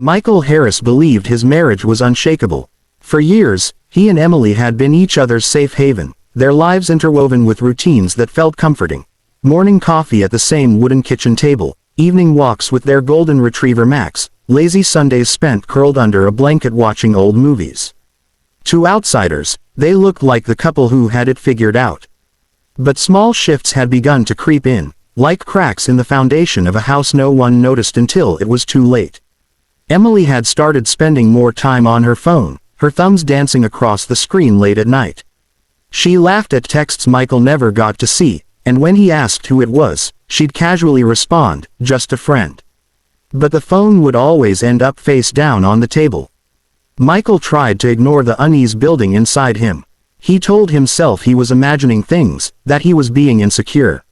Michael Harris believed his marriage was unshakable. For years, he and Emily had been each other's safe haven, their lives interwoven with routines that felt comforting. Morning coffee at the same wooden kitchen table, evening walks with their golden retriever Max, lazy Sundays spent curled under a blanket watching old movies. To outsiders, they looked like the couple who had it figured out. But small shifts had begun to creep in, like cracks in the foundation of a house no one noticed until it was too late. Emily had started spending more time on her phone, her thumbs dancing across the screen late at night. She laughed at texts Michael never got to see, and when he asked who it was, she'd casually respond, "Just a friend." But the phone would always end up face down on the table. Michael tried to ignore the unease building inside him. He told himself he was imagining things, that he was being insecure.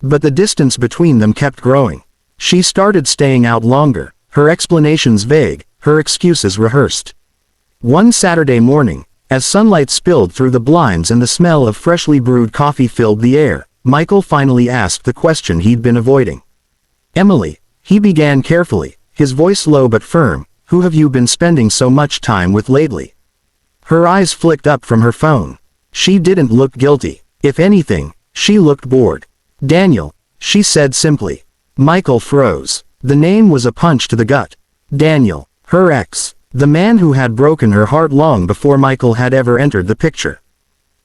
But the distance between them kept growing. She started staying out longer, her explanations vague, her excuses rehearsed. One Saturday morning, as sunlight spilled through the blinds and the smell of freshly brewed coffee filled the air, Michael finally asked the question he'd been avoiding. "Emily," he began carefully, his voice low but firm, "who have you been spending so much time with lately?" Her eyes flicked up from her phone. She didn't look guilty. If anything, she looked bored. "Daniel," she said simply. Michael froze. The name was a punch to the gut. Daniel, her ex, the man who had broken her heart long before Michael had ever entered the picture.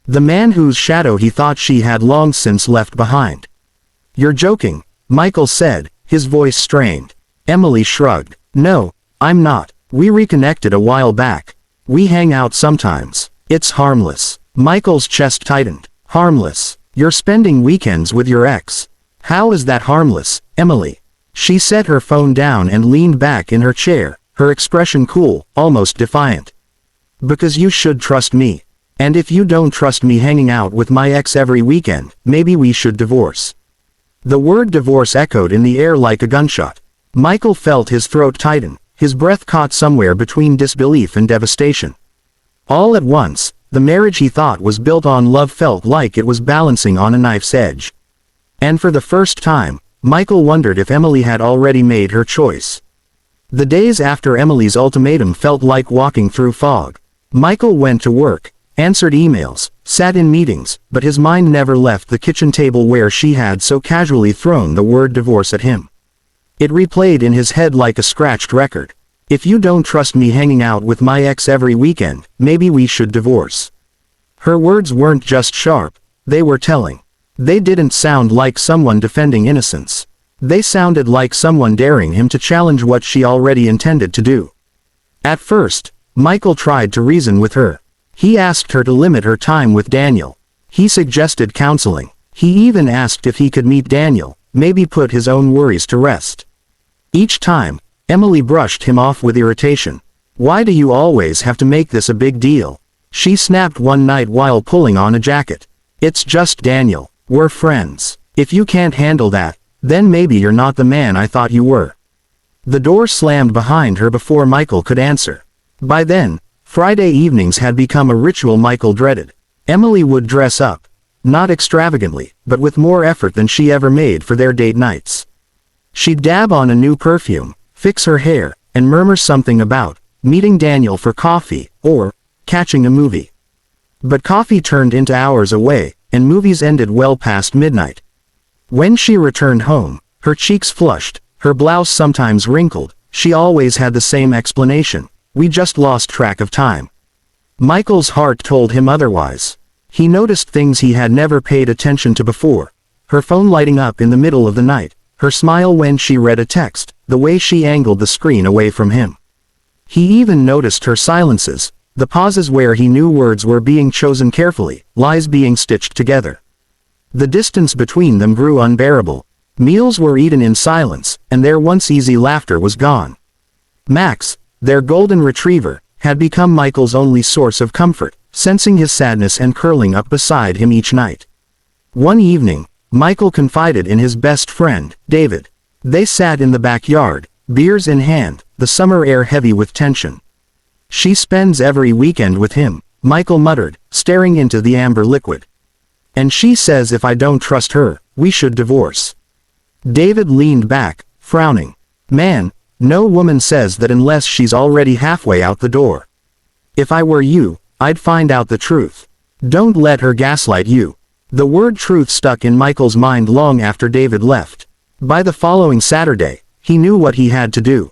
The man whose shadow he thought she had long since left behind. "You're joking," Michael said, his voice strained. Emily shrugged. "No, I'm not. We reconnected a while back. We hang out sometimes. It's harmless." Michael's chest tightened. "Harmless? You're spending weekends with your ex. How is that harmless, Emily?" She set her phone down and leaned back in her chair, her expression cool, almost defiant. "Because you should trust me. And if you don't trust me hanging out with my ex every weekend, maybe we should divorce." The word divorce echoed in the air like a gunshot. Michael felt his throat tighten, his breath caught somewhere between disbelief and devastation. All at once, the marriage he thought was built on love felt like it was balancing on a knife's edge. And for the first time, Michael wondered if Emily had already made her choice. The days after Emily's ultimatum felt like walking through fog. Michael went to work, answered emails, sat in meetings, but his mind never left the kitchen table where she had so casually thrown the word divorce at him. It replayed in his head like a scratched record. "If you don't trust me hanging out with my ex every weekend, maybe we should divorce." Her words weren't just sharp, they were telling. They didn't sound like someone defending innocence. They sounded like someone daring him to challenge what she already intended to do. At first, Michael tried to reason with her. He asked her to limit her time with Daniel. He suggested counseling. He even asked if he could meet Daniel, maybe put his own worries to rest. Each time, Emily brushed him off with irritation. "Why do you always have to make this a big deal?" She snapped one night while pulling on a jacket. "It's just Daniel. We're friends. If you can't handle that, then maybe you're not the man I thought you were." The door slammed behind her before Michael could answer. By then, Friday evenings had become a ritual Michael dreaded. Emily would dress up. Not extravagantly, but with more effort than she ever made for their date nights. She'd dab on a new perfume, fix her hair, and murmur something about meeting Daniel for coffee, or catching a movie. But coffee turned into hours away, and movies ended well past midnight. When she returned home, her cheeks flushed, her blouse sometimes wrinkled, she always had the same explanation: "We just lost track of time." Michael's heart told him otherwise. He noticed things he had never paid attention to before. Her phone lighting up in the middle of the night, her smile when she read a text, the way she angled the screen away from him. He even noticed her silences, the pauses where he knew words were being chosen carefully, lies being stitched together. The distance between them grew unbearable. Meals were eaten in silence, and their once easy laughter was gone. Max, their golden retriever, had become Michael's only source of comfort, sensing his sadness and curling up beside him each night. One evening, Michael confided in his best friend, David. They sat in the backyard, beers in hand, the summer air heavy with tension. "She spends every weekend with him," Michael muttered, staring into the amber liquid. "And she says if I don't trust her, we should divorce." David leaned back, frowning. "Man, No woman says that unless she's already halfway out the door. If I were you, I'd find out the truth. Don't let her gaslight you. The word truth stuck in Michael's mind long after David left. By the following Saturday, he knew what he had to do.